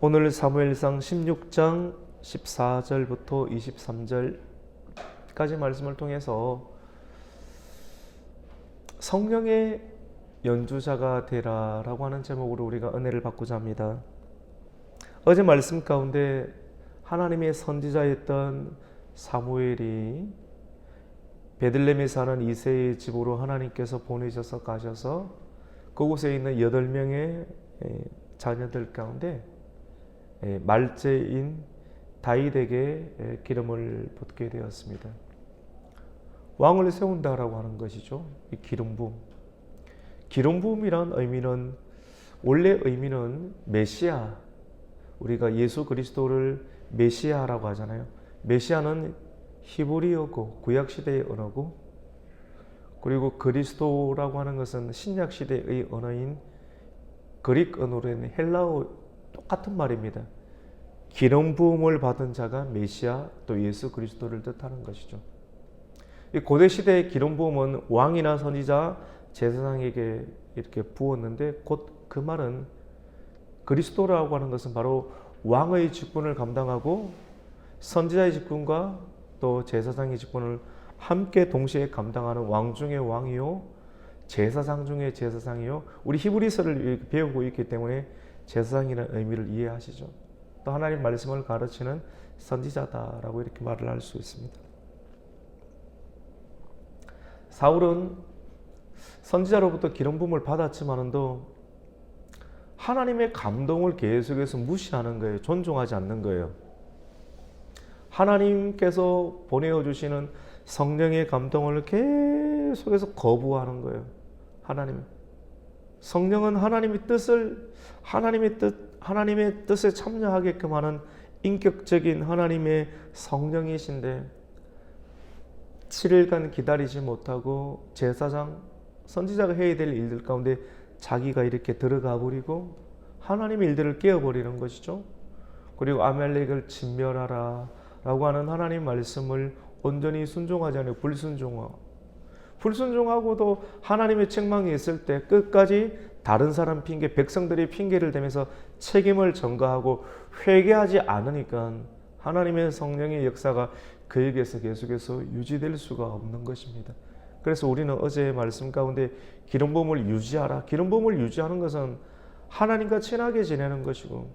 오늘 사무엘상 16장 14절부터 23절까지 말씀을 통해서 성령의 연주자가 되라라고 하는 제목으로 우리가 은혜를 받고자 합니다. 어제 말씀 가운데 하나님의 선지자였던 사무엘이 베들레헴에 사는 이새의 집으로 하나님께서 보내셔서 가셔서 그곳에 있는 8명의 자녀들 가운데 말째인 다윗에게 기름을 붓게 되었습니다. 왕을 세운다라고 하는 것이죠. 이 기름 부음. 기름 부음이란 의미는 원래 의미는 메시아, 우리가 예수 그리스도를 메시아라고 하잖아요. 메시아는 히브리어고 구약 시대의 언어고, 그리고 그리스도라고 하는 것은 신약 시대의 언어인 그릭 언어로 된 헬라어 똑같은 말입니다. 기름 부음을 받은 자가 메시아 또 예수 그리스도를 뜻하는 것이죠. 이 고대 시대의 기름 부음은 왕이나 선지자, 제사장에게 이렇게 부었는데 곧 그 말은 그리스도라고 하는 것은 바로 왕의 직분을 감당하고 선지자의 직분과 또 제사장의 직분을 함께 동시에 감당하는 왕 중의 왕이요 제사장 중의 제사장이요. 우리 히브리서를 배우고 있기 때문에 제사장이라는 의미를 이해하시죠. 또 하나님 말씀을 가르치는 선지자다라고 이렇게 말을 할 수 있습니다. 사울은 선지자로부터 기름 부음을 받았지만도 하나님의 감동을 계속해서 무시하는 거예요. 존중하지 않는 거예요. 하나님께서 보내주시는 성령의 감동을 계속해서 거부하는 거예요. 성령은 하나님의 뜻에 참여하게끔 하는 인격적인 하나님의 성령이신데 7일간 기다리지 못하고 제사장, 선지자가 해야 될 일들 가운데 자기가 이렇게 들어가 버리고 하나님의 일들을 깨어버리는 것이죠. 그리고 아말렉을 진멸하라 라고 하는 하나님 말씀을 온전히 순종하지 않고 불순종하고도 하나님의 책망이 있을 때 끝까지 다른 사람 핑계, 백성들이 핑계를 대면서 책임을 전가하고 회개하지 않으니까 하나님의 성령의 역사가 그에게서 계속해서 유지될 수가 없는 것입니다. 그래서 우리는 어제의 말씀 가운데 기름 부음을 유지하라. 기름 부음을 유지하는 것은 하나님과 친하게 지내는 것이고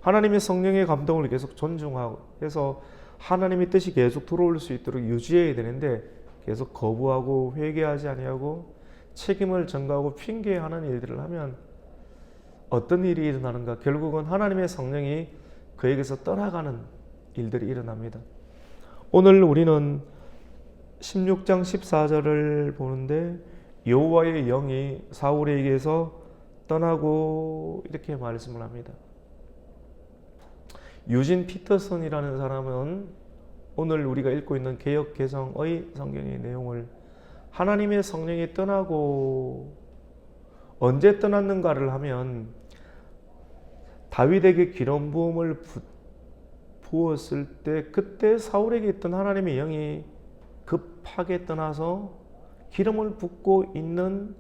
하나님의 성령의 감동을 계속 존중하고 해서 하나님의 뜻이 계속 들어올 수 있도록 유지해야 되는데 계속 거부하고 회개하지 아니하고 책임을 전가하고 핑계하는 일들을 하면 어떤 일이 일어나는가? 결국은 하나님의 성령이 그에게서 떠나가는 일들이 일어납니다. 오늘 우리는 16장 14절을 보는데 여호와의 영이 사울에게서 떠나고 이렇게 말씀을 합니다. 유진 피터슨이라는 사람은 오늘 우리가 읽고 있는 개역 개성의 성경의 내용을 하나님의 성령이 떠나고 언제 떠났는가를 하면 다윗에게 기름 부음을 부었을 때 그때 사울에게 있던 하나님의 영이 급하게 떠나서 기름을 붓고 있는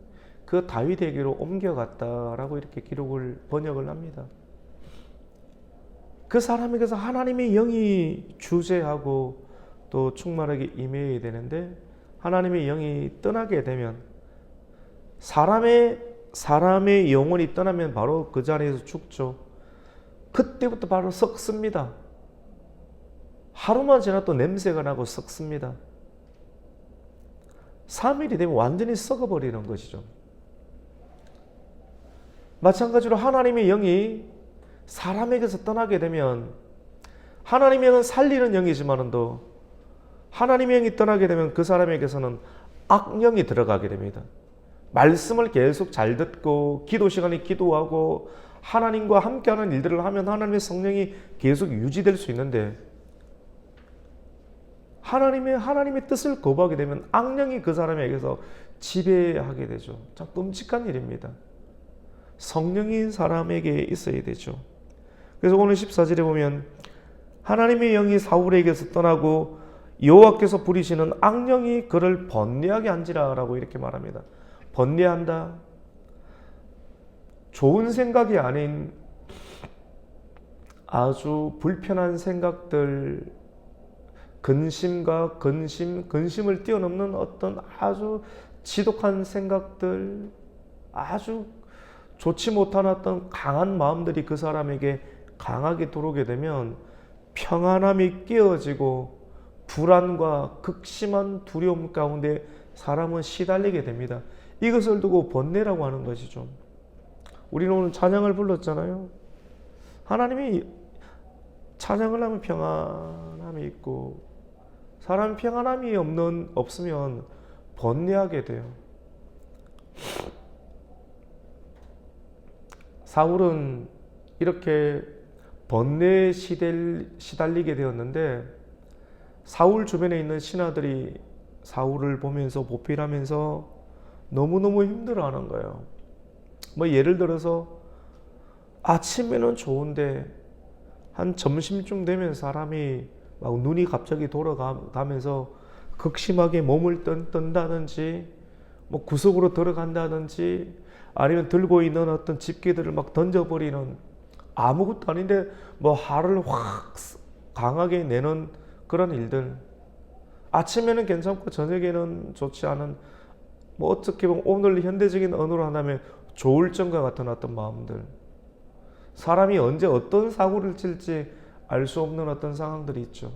그 다윗에게로 옮겨갔다라고 이렇게 번역을 합니다. 그 사람에게서 하나님의 영이 주재하고 또 충만하게 임해야 되는데 하나님의 영이 떠나게 되면 사람의 영혼이 떠나면 바로 그 자리에서 죽죠. 그때부터 바로 썩습니다. 하루만 지나도 냄새가 나고 썩습니다. 3일이 되면 완전히 썩어버리는 것이죠. 마찬가지로 하나님의 영이 사람에게서 떠나게 되면 하나님의 영은 살리는 영이지만도 하나님의 영이 떠나게 되면 그 사람에게서는 악령이 들어가게 됩니다. 말씀을 계속 잘 듣고 기도 시간에 기도하고 하나님과 함께하는 일들을 하면 하나님의 성령이 계속 유지될 수 있는데 하나님의 뜻을 거부하게 되면 악령이 그 사람에게서 지배하게 되죠. 참 끔찍한 일입니다. 성령이 사람에게 있어야 되죠. 그래서 오늘 14절에 보면 하나님의 영이 사울에게서 떠나고 여호와께서 부리시는 악령이 그를 번뇌하게 한지라라고 이렇게 말합니다. 번뇌한다. 좋은 생각이 아닌 아주 불편한 생각들, 근심을 뛰어넘는 어떤 아주 지독한 생각들, 아주 좋지 못한 어떤 강한 마음들이 그 사람에게 강하게 들어오게 되면 평안함이 깨어지고 불안과 극심한 두려움 가운데 사람은 시달리게 됩니다. 이것을 두고 번뇌라고 하는 것이죠. 우리는 오늘 찬양을 불렀잖아요. 하나님이 찬양을 하면 평안함이 있고, 사람 평안함이 없으면 번뇌하게 돼요. 사울은 이렇게 번뇌에 시달리게 되었는데, 사울 주변에 있는 신하들이 사울을 보면서 보필하면서 너무너무 힘들어하는 거예요. 뭐 예를 들어서 아침에는 좋은데 한 점심쯤 되면 사람이 막 눈이 갑자기 돌아가면서 극심하게 몸을 뜬다든지, 뭐 구석으로 들어간다든지, 아니면 들고 있는 어떤 집게들을 막 던져버리는, 아무것도 아닌데 뭐 화를 확 강하게 내는 그런 일들. 아침에는 괜찮고 저녁에는 좋지 않은, 뭐 어떻게 보면 오늘 현대적인 언어로 한다면 조울증과 같은 어떤 마음들. 사람이 언제 어떤 사고를 칠지 알 수 없는 어떤 상황들이 있죠.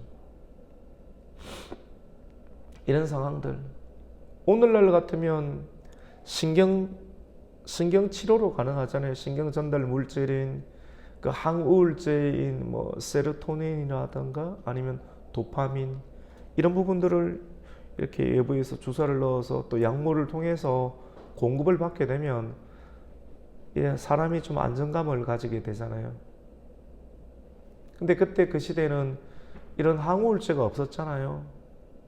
이런 상황들, 오늘날 같으면 신경 치료로 가능하잖아요. 신경 전달 물질인 그 항우울제인 뭐 세로토닌이라든가 아니면 도파민, 이런 부분들을 이렇게 외부에서 주사를 넣어서 또 약물을 통해서 공급을 받게 되면 사람이 좀 안정감을 가지게 되잖아요. 근데 그때 그 시대는 이런 항우울제가 없었잖아요.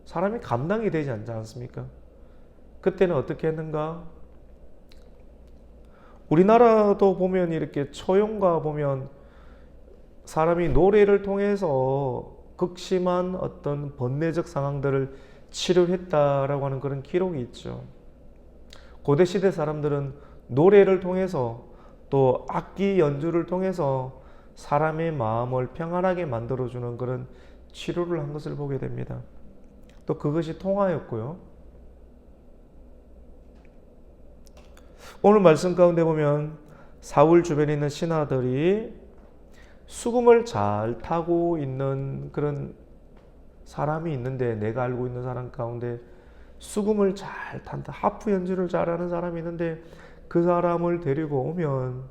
사람이 감당이 되지 않지 않습니까? 그때는 어떻게 했는가? 우리나라도 보면 이렇게 초용가 보면 사람이 노래를 통해서 극심한 어떤 번뇌적 상황들을 치료했다라고 하는 그런 기록이 있죠. 고대 시대 사람들은 노래를 통해서 또 악기 연주를 통해서 사람의 마음을 평안하게 만들어주는 그런 치료를 한 것을 보게 됩니다. 또 그것이 통하였고요. 오늘 말씀 가운데 보면 사울 주변에 있는 신하들이 수금을 잘 타고 있는 그런 사람이 있는데, 내가 알고 있는 사람 가운데 수금을 잘 탄다, 하프 연주를 잘하는 사람이 있는데 그 사람을 데리고 오면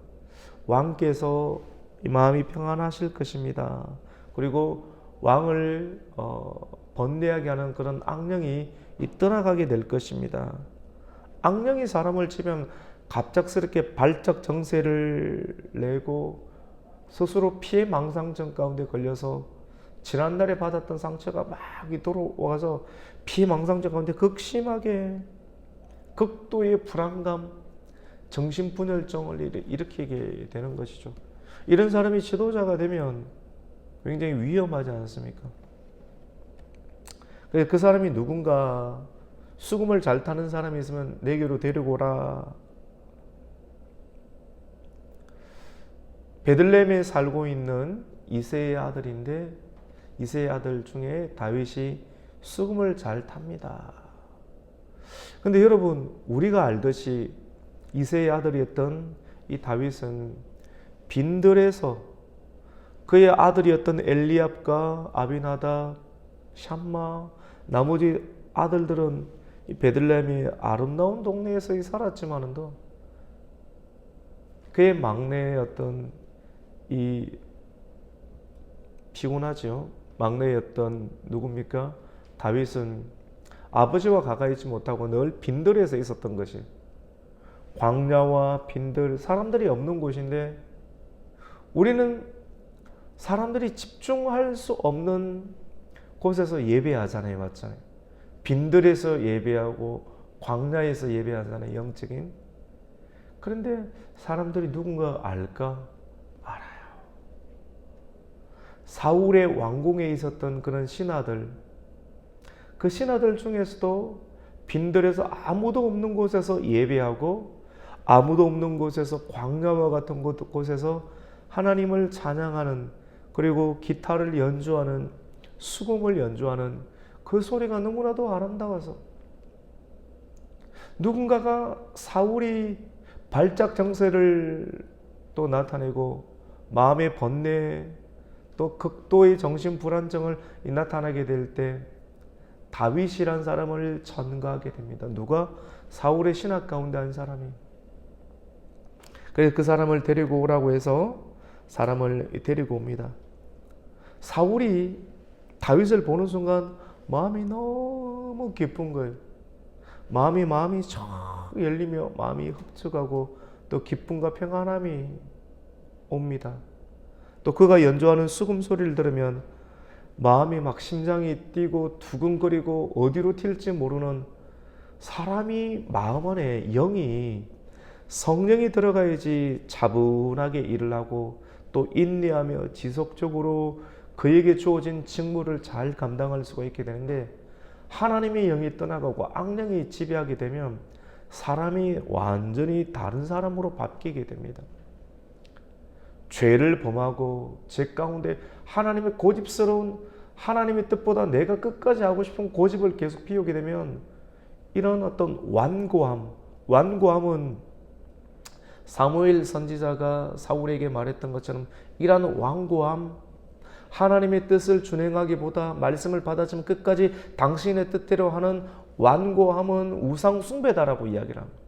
왕께서 이 마음이 평안하실 것입니다. 그리고 왕을 번뇌하게 하는 그런 악령이 떠나가게 될 것입니다. 악령이 사람을 치면 갑작스럽게 발작 정세를 내고 스스로 피해 망상증 가운데 걸려서 지난달에 받았던 상처가 막 돌아와서 피해 망상증 가운데 극심하게 극도의 불안감, 정신분열증을 일으키게 되는 것이죠. 이런 사람이 지도자가 되면 굉장히 위험하지 않습니까? 그 사람이 누군가, 수금을 잘 타는 사람이 있으면 내게로 데리고 오라. 베들레헴에 살고 있는 이새의 아들인데, 이새의 아들 중에 다윗이 수금을 잘 탑니다. 근데 여러분, 우리가 알듯이 이새의 아들이었던 이 다윗은 빈들에서 그의 아들이었던 엘리압과 아비나답, 샴마, 나머지 아들들은 이 베들레헴의 아름다운 동네에서 살았지만도 그의 막내였던 이 피곤하죠. 막내였던 누굽니까? 다윗은 아버지와 가까이 있지 못하고 늘 빈들에서 있었던 것이, 광야와 빈들, 사람들이 없는 곳인데, 우리는 사람들이 집중할 수 없는 곳에서 예배하잖아요. 맞잖아요. 빈들에서 예배하고 광야에서 예배하잖아요. 영적인. 그런데 사람들이 누군가 알까? 알아요. 사울의 왕궁에 있었던 그런 신하들, 그 신하들 중에서도 빈들에서 아무도 없는 곳에서 예배하고 아무도 없는 곳에서 광야와 같은 곳에서 하나님을 찬양하는 그리고 기타를 연주하는, 수금을 연주하는 그 소리가 너무나도 아름다워서 누군가가 사울이 발작 정세를 또 나타내고 마음의 번뇌 또 극도의 정신 불안정을 나타나게 될 때 다윗이란 사람을 전가하게 됩니다. 누가? 사울의 신학 가운데 한 사람이. 그래서 그 사람을 데리고 오라고 해서 사람을 데리고 옵니다. 사울이 다윗을 보는 순간 마음이 너무 기쁜 거예요. 마음이 쫙 열리며 마음이 흡축하고 또 기쁨과 평안함이 옵니다. 또 그가 연주하는 수금 소리를 들으면 마음이 막 심장이 뛰고 두근거리고 어디로 튈지 모르는, 사람이 마음 안에 영이 성령이 들어가야지 차분하게 일을 하고 또 인내하며 지속적으로 그에게 주어진 직무를 잘 감당할 수가 있게 되는데, 하나님의 영이 떠나가고 악령이 지배하게 되면 사람이 완전히 다른 사람으로 바뀌게 됩니다. 죄를 범하고 죄 가운데 하나님의 고집스러운, 하나님의 뜻보다 내가 끝까지 하고 싶은 고집을 계속 피우게 되면 이런 어떤 완고함은 사무엘 선지자가 사울에게 말했던 것처럼 이러한 완고함, 하나님의 뜻을 준행하기보다 말씀을 받아주면 끝까지 당신의 뜻대로 하는 완고함은 우상 숭배다라고 이야기를 합니다.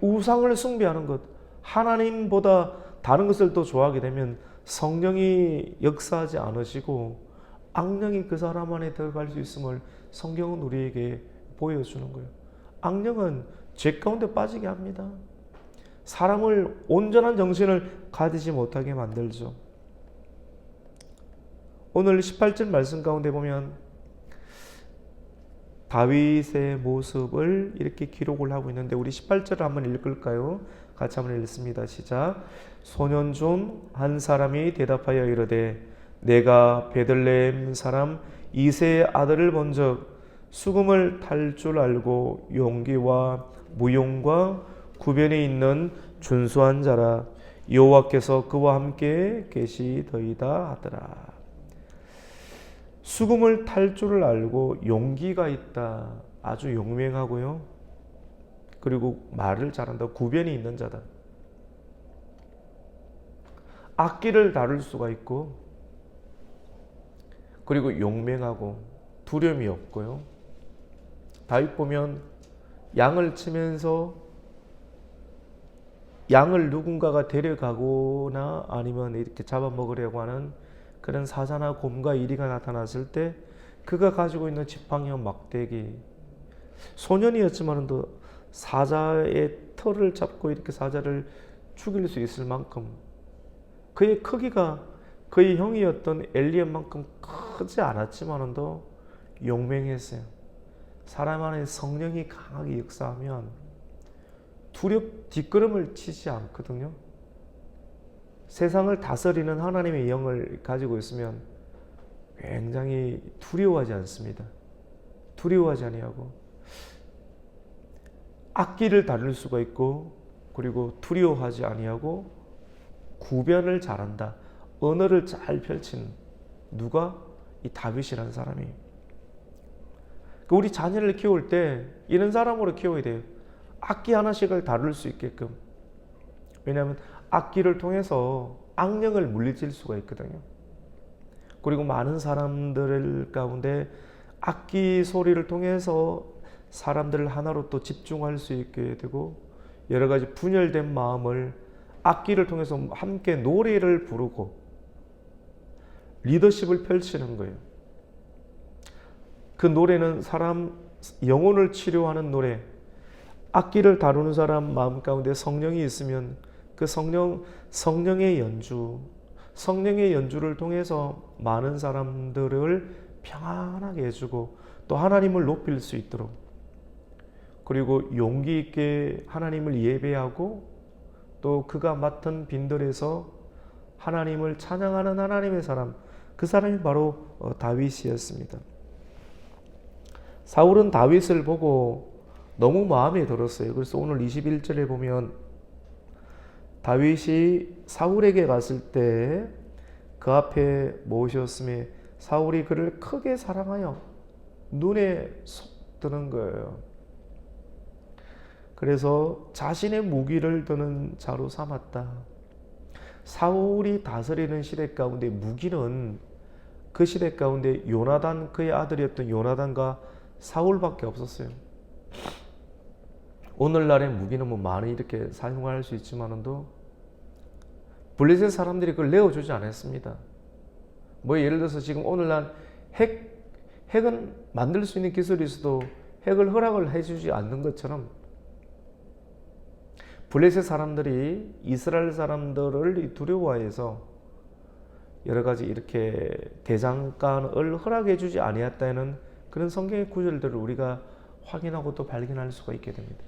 우상을 숭배하는 것, 하나님보다 다른 것을 더 좋아하게 되면 성령이 역사하지 않으시고 악령이 그 사람 안에 들어갈 수 있음을 성경은 우리에게 보여주는 거예요. 악령은 죄 가운데 빠지게 합니다. 사람을 온전한 정신을 가지지 못하게 만들죠. 오늘 18절 말씀 가운데 보면 다윗의 모습을 이렇게 기록을 하고 있는데, 우리 18절을 한번 읽을까요? 같이 한번 읽습니다. 시작. 소년 중 한 사람이 대답하여 이르되 내가 베들레헴 사람 이새의 아들을 본즉 수금을 탈 줄 알고 용기와 무용과 구변이 있는 준수한 자라. 여호와께서 그와 함께 계시더이다 하더라. 수금을 탈 줄을 알고 용기가 있다. 아주 용맹하고요. 그리고 말을 잘한다. 구변이 있는 자다. 악기를 다룰 수가 있고, 그리고 용맹하고 두려움이 없고요. 다윗 보면 양을 치면서 양을 누군가가 데려가거나 아니면 이렇게 잡아먹으려고 하는 그런 사자나 곰과 이리가 나타났을 때 그가 가지고 있는 지팡이와 막대기, 소년이었지만도 사자의 털을 잡고 이렇게 사자를 죽일 수 있을 만큼, 그의 크기가 그의 형이었던 엘리압만큼 크지 않았지만도 용맹했어요. 사람 안에 성령이 강하게 역사하면 뒷걸음을 치지 않거든요. 세상을 다스리는 하나님의 영을 가지고 있으면 굉장히 두려워하지 않습니다. 두려워하지 아니하고 악기를 다룰 수가 있고, 그리고 두려워하지 아니하고 구변을 잘한다. 언어를 잘 펼치는, 누가? 이 다윗이라는 사람이. 우리 자녀를 키울 때 이런 사람으로 키워야 돼요. 악기 하나씩을 다룰 수 있게끔. 왜냐하면 악기를 통해서 악령을 물리칠 수가 있거든요. 그리고 많은 사람들 가운데 악기 소리를 통해서 사람들을 하나로 또 집중할 수 있게 되고, 여러 가지 분열된 마음을 악기를 통해서 함께 노래를 부르고 리더십을 펼치는 거예요. 그 노래는 사람 영혼을 치료하는 노래. 악기를 다루는 사람 마음 가운데 성령이 있으면 그 성령의 연주를 통해서 많은 사람들을 평안하게 해주고 또 하나님을 높일 수 있도록, 그리고 용기 있게 하나님을 예배하고 또 그가 맡은 빈들에서 하나님을 찬양하는 하나님의 사람, 그 사람이 바로 다윗이었습니다. 사울은 다윗을 보고 너무 마음에 들었어요. 그래서 오늘 21절에 보면 다윗이 사울에게 갔을 때 그 앞에 모셨으며 사울이 그를 크게 사랑하여 눈에 쏙 드는 거예요. 그래서 자신의 무기를 드는 자로 삼았다. 사울이 다스리는 시대 가운데 무기는 그 시대 가운데 요나단, 그의 아들이었던 요나단과 사울밖에 없었어요. 오늘날의 무기는 뭐 많이 이렇게 사용할 수 있지만도 블레셋 사람들이 그걸 내어주지 않았습니다. 뭐 예를 들어서 지금 오늘날 핵은 만들 수 있는 기술이 있어도 핵을 허락을 해주지 않는 것처럼 블레셋 사람들이 이스라엘 사람들을 두려워해서 여러 가지 이렇게 대장간을 허락해주지 아니었다는 그런 성경의 구절들을 우리가 확인하고 또 발견할 수가 있게 됩니다.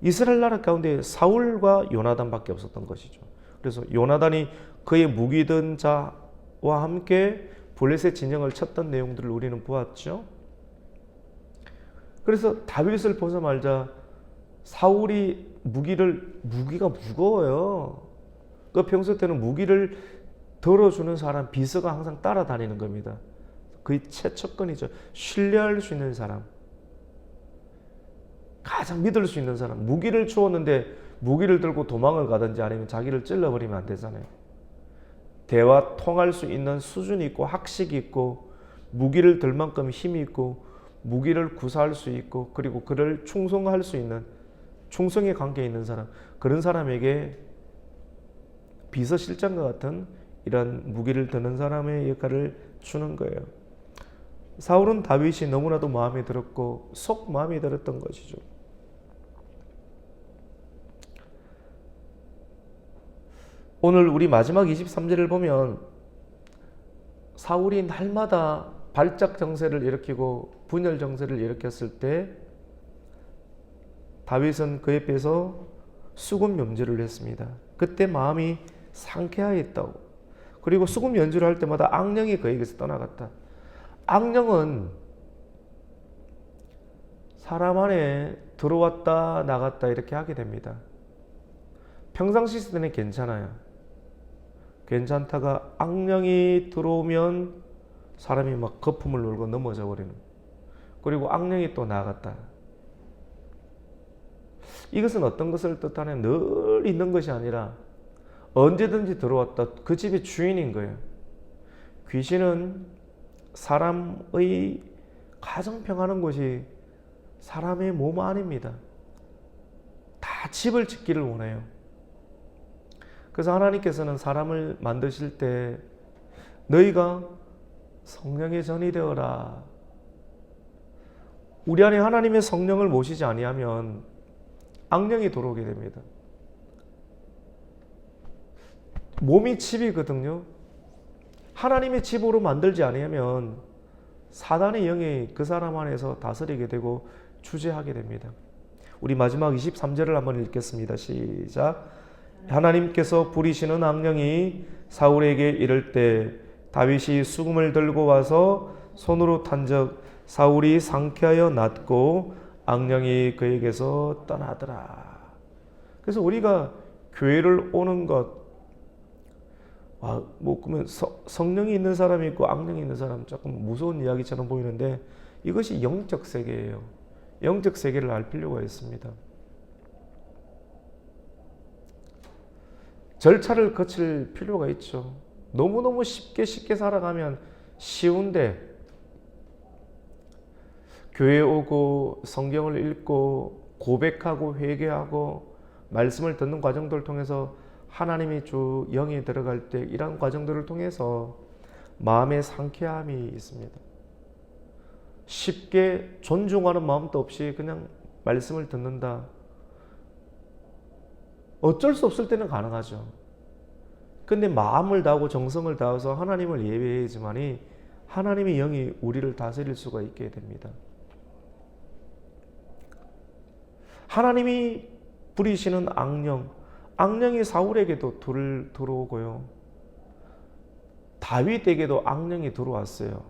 이스라엘 나라 가운데 사울과 요나단밖에 없었던 것이죠. 그래서 요나단이 그의 무기든 자와 함께 블레셋 진영을 쳤던 내용들을 우리는 보았죠. 그래서 다윗을 보자마자 사울이 무기가 무거워요. 그 평소 때는 무기를 들어주는 사람, 비서가 항상 따라다니는 겁니다. 거의 최측근이죠. 신뢰할 수 있는 사람, 가장 믿을 수 있는 사람. 무기를 주었는데 무기를 들고 도망을 가든지 아니면 자기를 찔러버리면 안 되잖아요. 대화 통할 수 있는 수준이 있고 학식이 있고 무기를 들 만큼 힘이 있고 무기를 구사할 수 있고 그리고 그를 충성할 수 있는 충성의 관계에 있는 사람, 그런 사람에게 비서실장과 같은 이런 무기를 드는 사람의 역할을 주는 거예요. 사울은 다윗이 너무나도 마음에 들었고 속 마음에 들었던 것이죠. 오늘 우리 마지막 23절을 보면 사울이 날마다 발작 정세를 일으키고 분열 정세를 일으켰을 때 다윗은 그 옆에서 수금 연주를 했습니다. 그때 마음이 상쾌하였다고. 그리고 수금 연주를 할 때마다 악령이 그에게서 떠나갔다. 악령은 사람 안에 들어왔다 나갔다 이렇게 하게 됩니다. 평상시 때는 괜찮아요. 괜찮다가 악령이 들어오면 사람이 막 거품을 놀고 넘어져 버리는. 그리고 악령이 또 나갔다. 이것은 어떤 것을 뜻하냐면 늘 있는 것이 아니라 언제든지 들어왔다. 그 집의 주인인 거예요. 귀신은 사람의 가정평하는 곳이 사람의 몸 안입니다. 다 집을 짓기를 원해요. 그래서 하나님께서는 사람을 만드실 때 너희가 성령의 전이 되어라. 우리 안에 하나님의 성령을 모시지 아니하면 악령이 들어오게 됩니다. 몸이 집이거든요. 하나님의 집으로 만들지 아니하면 사단의 영이 그 사람 안에서 다스리게 되고 주재하게 됩니다. 우리 마지막 23절을 한번 읽겠습니다. 시작. 하나님께서 부리시는 악령이 사울에게 이를 때 다윗이 수금을 들고 와서 손으로 탄적 사울이 상쾌하여 낫고 악령이 그에게서 떠나더라. 그래서 우리가 교회를 오는 것, 그러면 성령이 있는 사람이 있고 악령이 있는 사람, 조금 무서운 이야기처럼 보이는데 이것이 영적 세계예요. 영적 세계를 알 필요가 있습니다. 절차를 거칠 필요가 있죠. 너무너무 쉽게 살아가면 쉬운데 교회에 오고 성경을 읽고 고백하고 회개하고 말씀을 듣는 과정들을 통해서 하나님이 주 영이 들어갈 때 이런 과정들을 통해서 마음의 상쾌함이 있습니다. 쉽게 존중하는 마음도 없이 그냥 말씀을 듣는다. 어쩔 수 없을 때는 가능하죠. 근데 마음을 다하고 정성을 다해서 하나님을 예배해야지만이 하나님의 영이 우리를 다스릴 수가 있게 됩니다. 하나님이 부리시는 악령이 사울에게도 들어오고요. 다윗에게도 악령이 들어왔어요.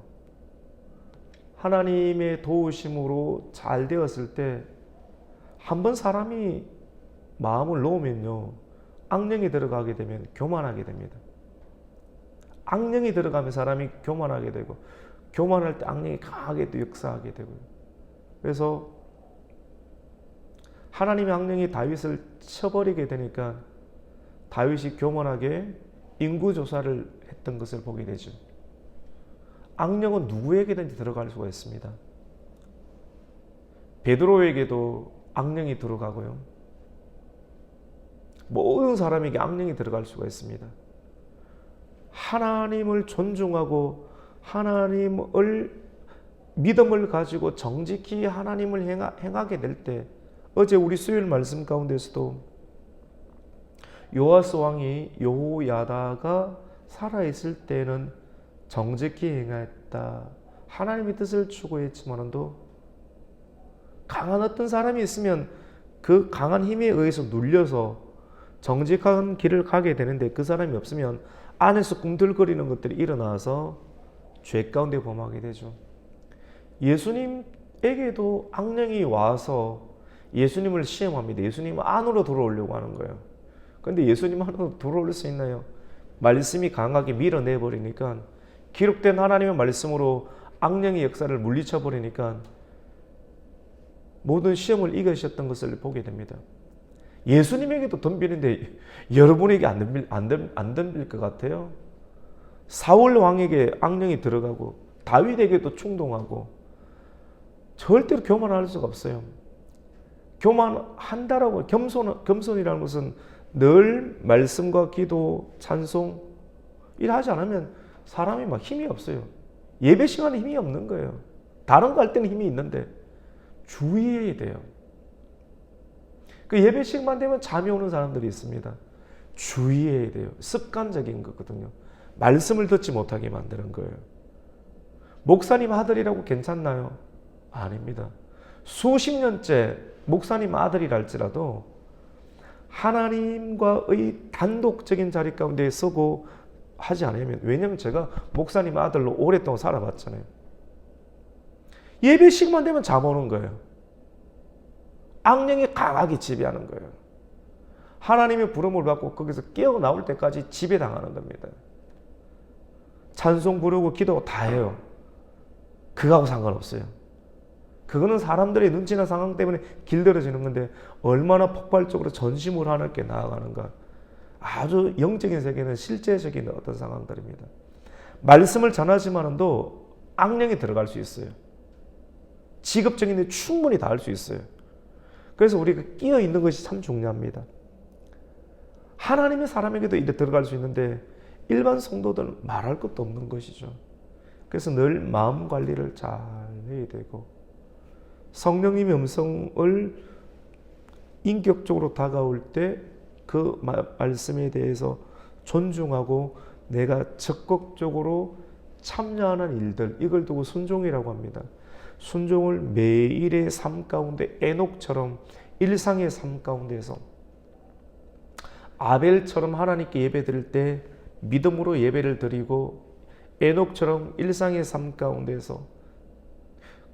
하나님의 도우심으로 잘 되었을 때 한번 사람이 마음을 놓으면요, 악령이 들어가게 되면 교만하게 됩니다. 악령이 들어가면 사람이 교만하게 되고, 교만할 때 악령이 강하게 또 역사하게 되고요. 그래서 하나님의 악령이 다윗을 쳐버리게 되니까 다윗이 교만하게 인구조사를 했던 것을 보게 되죠. 악령은 누구에게든지 들어갈 수가 있습니다. 베드로에게도 악령이 들어가고요. 모든 사람에게 악령이 들어갈 수가 있습니다. 하나님을 존중하고 하나님을 믿음을 가지고 정직히 하나님을 행하게 될 때, 어제 우리 수요일 말씀 가운데서도 요아스 왕이 여호야다가 살아있을 때는 정직히 행했다. 하나님의 뜻을 추구했지만도 강한 어떤 사람이 있으면 그 강한 힘에 의해서 눌려서 정직한 길을 가게 되는데, 그 사람이 없으면 안에서 꿈틀거리는 것들이 일어나서 죄 가운데 범하게 되죠. 예수님에게도 악령이 와서 예수님을 시험합니다. 예수님 안으로 들어오려고 하는 거예요. 그런데 예수님 안으로 들어올 수 있나요? 말씀이 강하게 밀어내버리니까, 기록된 하나님의 말씀으로 악령의 역사를 물리쳐버리니까 모든 시험을 이기셨던 것을 보게 됩니다. 예수님에게도 덤비는데 여러분에게 안 덤빌 것 같아요? 사울 왕에게 악령이 들어가고 다윗에게도 충동하고, 절대로 교만할 수가 없어요. 교만한다라고, 겸손이라는 것은 늘 말씀과 기도, 찬송 일하지 않으면 사람이 막 힘이 없어요. 예배 시간에 힘이 없는 거예요. 다른 거 할 때는 힘이 있는데 주의해야 돼요. 그 예배 시간만 되면 잠이 오는 사람들이 있습니다. 주의해야 돼요. 습관적인 거거든요. 말씀을 듣지 못하게 만드는 거예요. 목사님 아들이라고 괜찮나요? 아닙니다. 수십 년째 목사님 아들이랄지라도 하나님과의 단독적인 자리 가운데 서고 하지 않으면, 왜냐하면 제가 목사님 아들로 오랫동안 살아봤잖아요. 예배 시간만 되면 잠 오는 거예요. 악령이 강하게 지배하는 거예요. 하나님의 부름을 받고 거기서 깨어나올 때까지 지배당하는 겁니다. 찬송 부르고 기도 다 해요. 그거하고 상관없어요. 그거는 사람들의 눈치나 상황 때문에 길들여지는 건데, 얼마나 폭발적으로 전심으로 하나님께 나아가는가. 아주 영적인 세계는 실제적인 어떤 상황들입니다. 말씀을 전하지만도 악령이 들어갈 수 있어요. 직업적인 데 충분히 닿을 수 있어요. 그래서 우리가 끼어 있는 것이 참 중요합니다. 하나님의 사람에게도 이래 들어갈 수 있는데 일반 성도들은 말할 것도 없는 것이죠. 그래서 늘 마음 관리를 잘 해야 되고, 성령님의 음성을 인격적으로 다가올 때 그 말씀에 대해서 존중하고 내가 적극적으로 참여하는 일들, 이걸 두고 순종이라고 합니다. 순종을 매일의 삶 가운데 에녹처럼 일상의 삶 가운데서, 아벨처럼 하나님께 예배 드릴 때 믿음으로 예배를 드리고, 에녹처럼 일상의 삶 가운데서,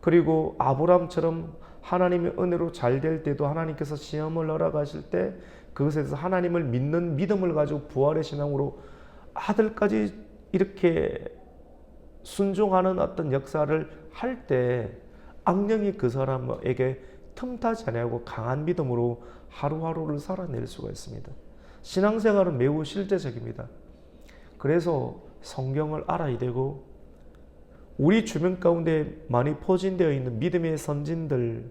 그리고 아브람처럼 하나님의 은혜로 잘 될 때도 하나님께서 시험을 허락하실 때 그것에서 하나님을 믿는 믿음을 가지고 부활의 신앙으로 아들까지 이렇게 순종하는 어떤 역사를 할 때 악령이 그 사람에게 틈타지 않고 강한 믿음으로 하루하루를 살아낼 수가 있습니다. 신앙생활은 매우 실제적입니다. 그래서 성경을 알아야 되고, 우리 주변 가운데 많이 포진되어 있는 믿음의 선진들,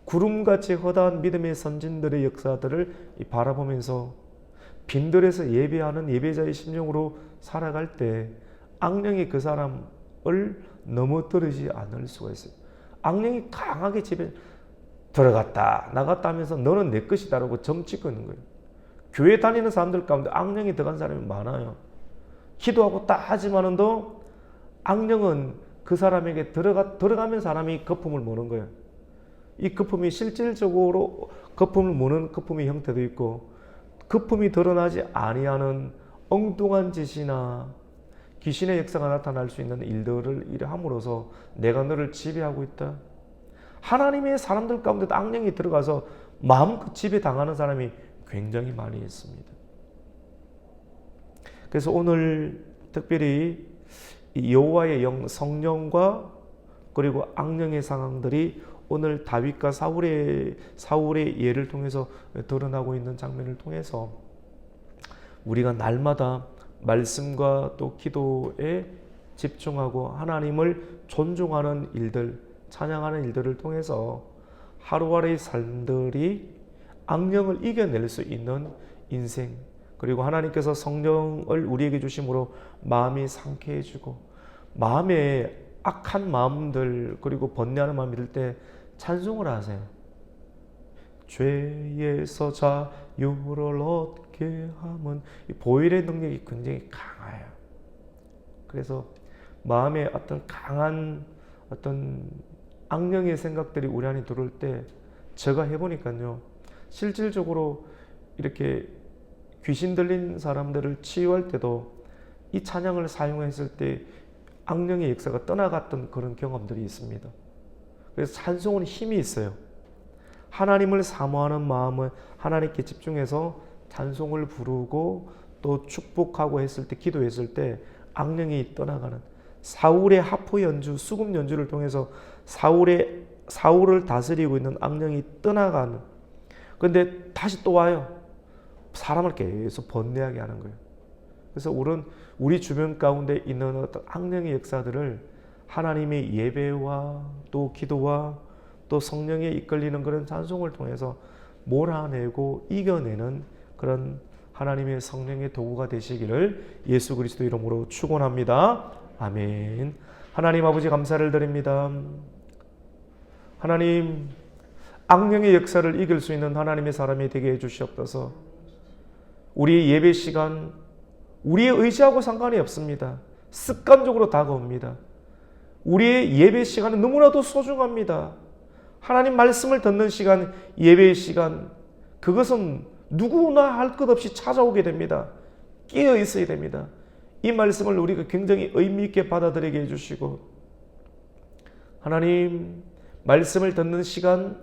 구름같이 허다한 믿음의 선진들의 역사들을 바라보면서 빈들에서 예배하는 예배자의 심령으로 살아갈 때 악령이 그 사람을 넘어뜨리지 않을 수가 있어요. 악령이 강하게 집에 들어갔다 나갔다 하면서 너는 내 것이다 라고 점 찍고 있는 거예요. 교회 다니는 사람들 가운데 악령이 들어간 사람이 많아요. 기도하고 딱 하지만도 악령은 그 사람에게 들어가면 사람이 거품을 무는 거예요. 이 거품이 실질적으로 거품을 무는 거품의 형태도 있고, 거품이 드러나지 아니하는 엉뚱한 짓이나 귀신의 역사가 나타날 수 있는 일들을 함으로써 내가 너를 지배하고 있다. 하나님의 사람들 가운데도 악령이 들어가서 마음껏 지배당하는 사람이 굉장히 많이 있습니다. 그래서 오늘 특별히 이 여호와의 영 성령과 그리고 악령의 상황들이 오늘 다윗과 사울의 예를 통해서 드러나고 있는 장면을 통해서 우리가 날마다 말씀과 또 기도에 집중하고 하나님을 존중하는 일들, 찬양하는 일들을 통해서 하루하루의 삶들이 악령을 이겨낼 수 있는 인생, 그리고 하나님께서 성령을 우리에게 주심으로 마음이 상쾌해지고 마음에 악한 마음들 그리고 번뇌하는 마음이 들 때 찬송을 하세요. 죄에서 자유를 얻게 함은 보혈의 능력이 굉장히 강해요. 그래서 마음에 어떤 강한 어떤 악령의 생각들이 우리 안에 들어올 때 제가 해보니까요, 실질적으로 이렇게 귀신 들린 사람들을 치유할 때도 이 찬양을 사용했을 때 악령의 역사가 떠나갔던 그런 경험들이 있습니다. 그래서 찬송은 힘이 있어요. 하나님을 사모하는 마음을 하나님께 집중해서 찬송을 부르고 또 축복하고 했을 때, 기도했을 때 악령이 떠나가는, 사울의 하프 연주, 수금 연주를 통해서 사울을 다스리고 있는 악령이 떠나가는, 근데 다시 또 와요. 사람을 계속 번뇌하게 하는 거예요. 그래서 우리 주변 가운데 있는 어떤 악령의 역사들을 하나님의 예배와 또 기도와 또 성령에 이끌리는 그런 찬송을 통해서 몰아내고 이겨내는 그런 하나님의 성령의 도구가 되시기를 예수 그리스도 이름으로 축원합니다. 아멘. 하나님 아버지 감사를 드립니다. 하나님, 악령의 역사를 이길 수 있는 하나님의 사람이 되게 해주시옵소서. 우리의 예배 시간, 우리의 의지하고 상관이 없습니다. 습관적으로 다가옵니다. 우리의 예배 시간은 너무나도 소중합니다. 하나님 말씀을 듣는 시간, 예배의 시간, 그것은 누구나 할 것 없이 찾아오게 됩니다. 깨어 있어야 됩니다. 이 말씀을 우리가 굉장히 의미 있게 받아들이게 해주시고, 하나님 말씀을 듣는 시간,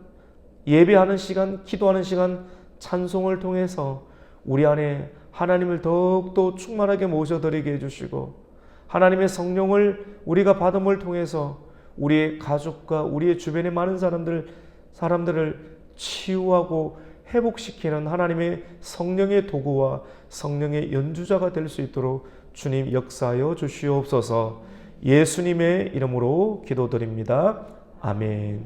예배하는 시간, 기도하는 시간, 찬송을 통해서 우리 안에 하나님을 더욱더 충만하게 모셔드리게 해주시고, 하나님의 성령을 우리가 받음을 통해서 우리의 가족과 우리의 주변의 많은 사람들을 치유하고 회복시키는 하나님의 성령의 도구와 성령의 연주자가 될 수 있도록 주님 역사하여 주시옵소서. 예수님의 이름으로 기도드립니다. 아멘.